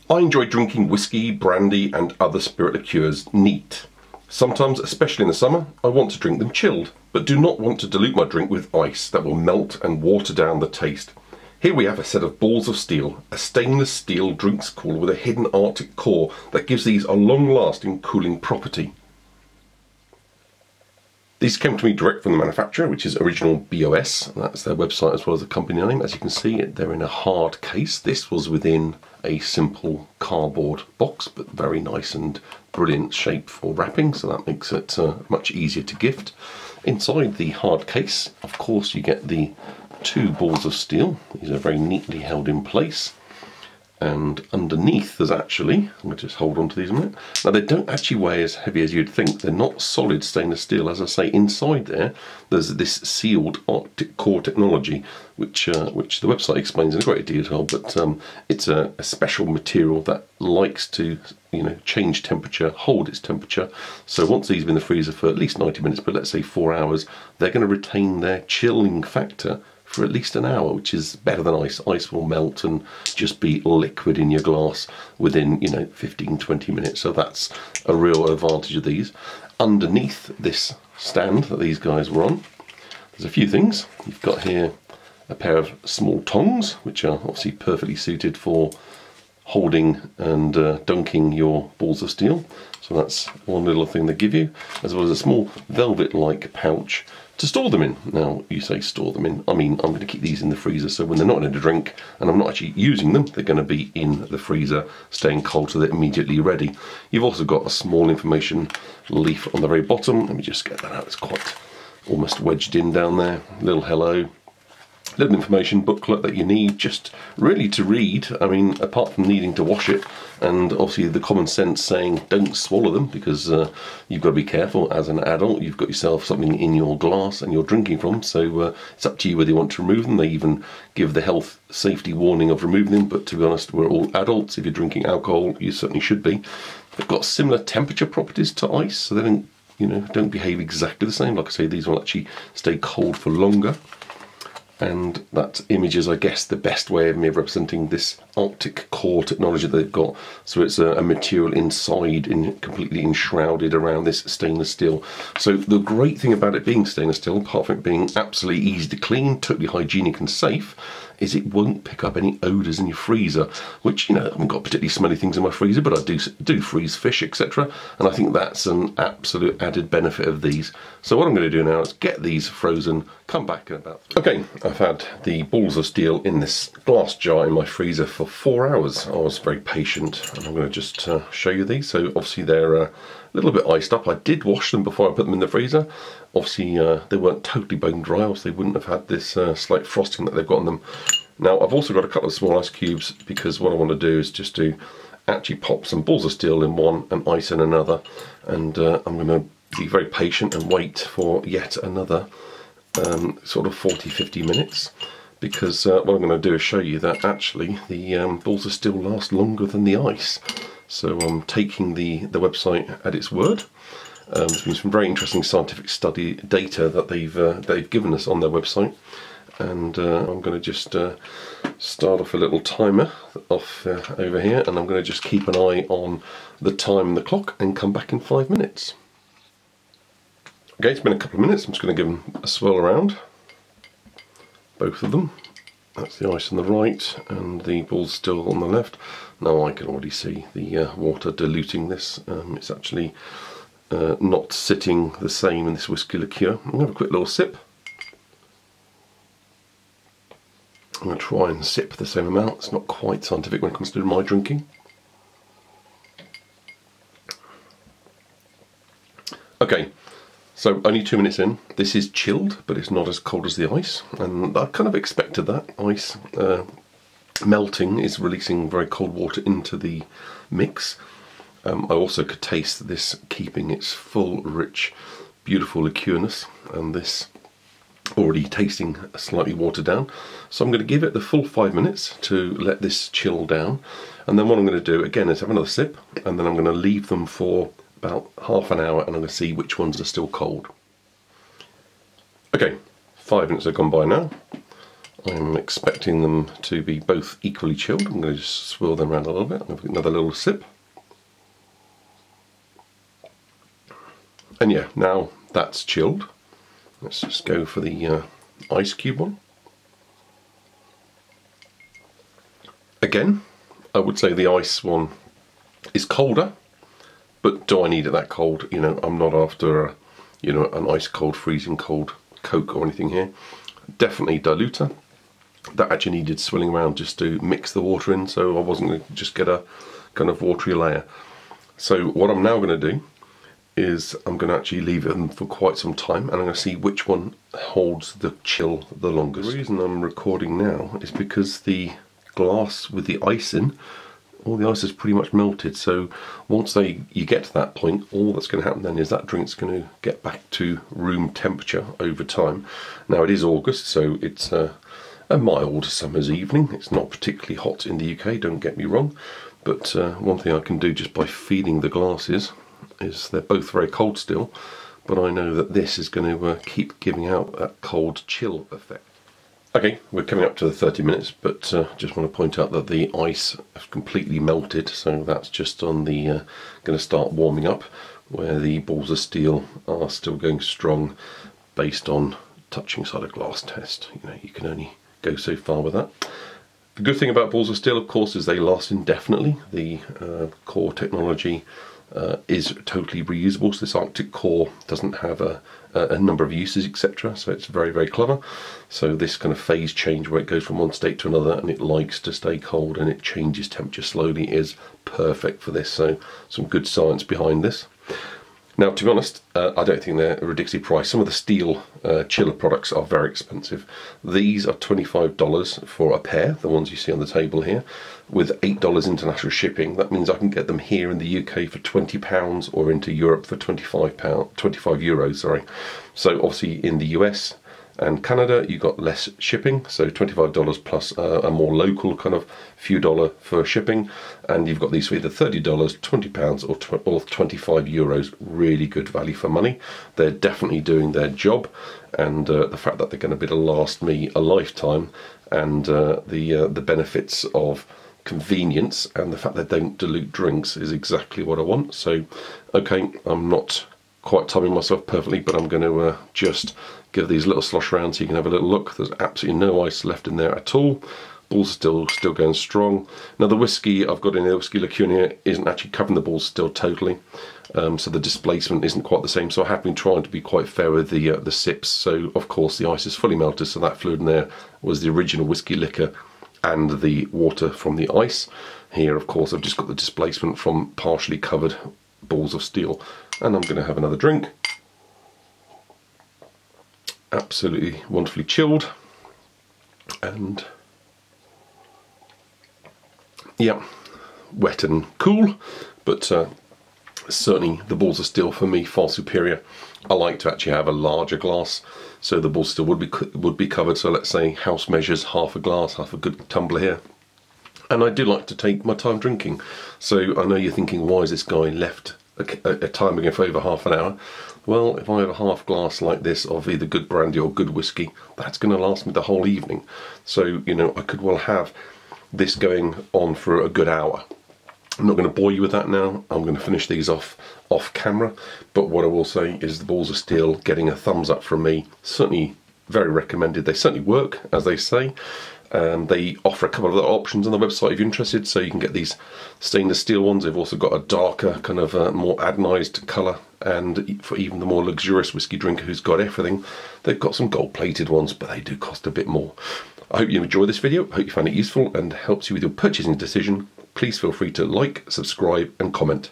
I enjoy drinking whiskey, brandy and other spirit liqueurs neat. Sometimes, especially in the summer, I want to drink them chilled, but do not want to dilute my drink with ice that will melt and water down the taste. Here we have a set of balls of steel, a stainless steel drinks cooler with a hidden Arctic core that gives these a long-lasting cooling property. These came to me direct from the manufacturer, which is Original BOS. That's their website as well as the company name. As you can see, they're in a hard case. This was within a simple cardboard box, but very nice and brilliant shape for wrapping, so that makes it much easier to gift. Inside the hard case, of course, you get the two balls of steel. These are very neatly held in place. And underneath there's actually, I'm going to just hold on to these a minute. Now they don't actually weigh as heavy as you'd think. They're not solid stainless steel. As I say, inside there's this sealed Arctic core technology, which the website explains in a great detail. But it's a special material that likes to, change temperature, hold its temperature. So once these have been in the freezer for at least 90 minutes, but let's say 4 hours, they're going to retain their chilling factor for at least an hour, which is better than ice. Ice will melt and just be liquid in your glass within 15-20 minutes, so that's a real advantage of these. Underneath this stand that these guys were on, there's a few things. You've got here a pair of small tongs, which are obviously perfectly suited for holding and dunking your balls of steel. So that's one little thing they give you, as well as a small velvet-like pouch to store them in. Now, you say store them in, I mean I'm going to keep these in the freezer, so when they're not in a drink and I'm not actually using them, they're going to be in the freezer, staying cold so they're immediately ready. You've also got a small information leaf on the very bottom. Let me just get that out, it's quite almost wedged in down there. Little hello. Little information booklet that you need just really to read. I mean, apart from needing to wash it, and obviously the common sense saying don't swallow them, because you've got to be careful as an adult. You've got yourself something in your glass and you're drinking from, so it's up to you whether you want to remove them. They even give the health safety warning of removing them, but to be honest, we're all adults. If you're drinking alcohol, you certainly should be. They've got similar temperature properties to ice, so they don't behave exactly the same. Like I say, these will actually stay cold for longer. And that image is, I guess, the best way of me representing this Arctic core technology they've got. So it's a material inside, completely enshrouded around this stainless steel. So the great thing about it being stainless steel, apart from it being absolutely easy to clean, totally hygienic and safe, is it won't pick up any odours in your freezer, which, I haven't got particularly smelly things in my freezer, but I do freeze fish, etc. And I think that's an absolute added benefit of these. So what I'm going to do now is get these frozen, come back in about 3 Okay, I've had the balls of steel in this glass jar in my freezer for 4 hours. I was very patient, and I'm going to just show you these. So obviously they're a little bit iced up. I did wash them before I put them in the freezer. Obviously they weren't totally bone dry, else they wouldn't have had this slight frosting that they've got on them. Now I've also got a couple of small ice cubes, because what I want to do is just to actually pop some balls of steel in one and ice in another, and I'm going to be very patient and wait for yet another sort of 40-50 minutes, because what I'm going to do is show you that actually the balls of steel last longer than the ice. So I'm taking the website at its word. There's been some very interesting scientific study data that they've given us on their website, and I'm going to just start off a little timer off over here, and I'm going to just keep an eye on the time and the clock and come back in 5 minutes. Okay, it's been a couple of minutes. I'm just going to give them a swirl around, both of them. That's the ice on the right and the balls still on the left. Now I can already see the water diluting this. It's actually not sitting the same in this whiskey liqueur. I'm going to have a quick little sip. I'm going to try and sip the same amount. It's not quite scientific when it comes to my drinking. Okay. So only 2 minutes in. This is chilled, but it's not as cold as the ice, and I kind of expected that. Ice melting is releasing very cold water into the mix. I also could taste this keeping its full, rich, beautiful liqueurness, and this already tasting slightly watered down. So I'm going to give it the full 5 minutes to let this chill down, and then what I'm going to do again is have another sip, and then I'm going to leave them for about half an hour, and I'm going to see which ones are still cold. Okay, 5 minutes have gone by now. I'm expecting them to be both equally chilled. I'm going to just swirl them around a little bit. I'm going to get another little sip. And yeah, now that's chilled. Let's just go for the ice cube one. Again, I would say the ice one is colder, but do I need it that cold? You know, I'm not after a, you know, an ice cold, freezing cold Coke or anything here. Definitely diluter. That actually needed swirling around just to mix the water in, so I wasn't going to just get a kind of watery layer. So what I'm now going to do is I'm going to actually leave them for quite some time, and I'm going to see which one holds the chill the longest. The reason I'm recording now is because the glass with the ice in, all the ice is pretty much melted, so once you get to that point, all that's going to happen then is that drink's going to get back to room temperature over time. Now it is August, so it's a mild summer's evening. It's not particularly hot in the UK, don't get me wrong, but one thing I can do just by feeling the glasses is they're both very cold still, but I know that this is going to keep giving out that cold chill effect. Okay, we're coming up to the 30 minutes, but just want to point out that the ice has completely melted, so that's just on the going to start warming up, where the balls of steel are still going strong based on touching side of glass test. You know, you can only go so far with that. The good thing about balls of steel, of course, is they last indefinitely. The core technology is totally reusable, so this Arctic core doesn't have a number of uses, etc., so it's very, very clever. So this kind of phase change where it goes from one state to another and it likes to stay cold and it changes temperature slowly is perfect for this, so some good science behind this. Now, to be honest, I don't think they're ridiculously priced. Some of the steel chiller products are very expensive. These are $25 for a pair, the ones you see on the table here, with $8 international shipping. That means I can get them here in the UK for £20 or into Europe for €25, sorry. So obviously in the US and Canada you got less shipping, so $25 plus a more local kind of few dollar for shipping, and you've got these for either $30, £20 or €25. Really good value for money. They're definitely doing their job, and the fact that they're going to be able to last me a lifetime, and the benefits of convenience and the fact that they don't dilute drinks is exactly what I want. So okay, I'm not quite timing myself perfectly, but I'm going to just give these a little slosh around so you can have a little look. There's absolutely no ice left in there at all. Balls are still going strong. Now the whiskey I've got in the Whisky Liqueur here isn't actually covering the balls still totally, so the displacement isn't quite the same. So I have been trying to be quite fair with the sips. So of course the ice is fully melted, so that fluid in there was the original Whisky Liqueur and the water from the ice. Here of course I've just got the displacement from partially covered balls of steel, and I'm going to have another drink. Absolutely wonderfully chilled, and yeah, wet and cool, but certainly the balls of steel for me far superior. I like to actually have a larger glass, so the balls of steel would be covered. So let's say house measures half a glass, half a good tumbler here. And I do like to take my time drinking. So I know you're thinking, why is this guy left a time again for over half an hour? Well, if I have a half glass like this of either good brandy or good whiskey, that's going to last me the whole evening. So, you know, I could well have this going on for a good hour. I'm not going to bore you with that now. I'm going to finish these off camera, but what I will say is the balls of steel getting a thumbs up from me. Certainly very recommended. They certainly work, as they say. They offer a couple of other options on the website if you're interested, so you can get these stainless steel ones. They've also got a darker kind of more anodized colour, and for even the more luxurious whiskey drinker who's got everything, they've got some gold plated ones, but they do cost a bit more. I hope you enjoyed this video. I hope you found it useful and helps you with your purchasing decision. Please feel free to like, subscribe and comment.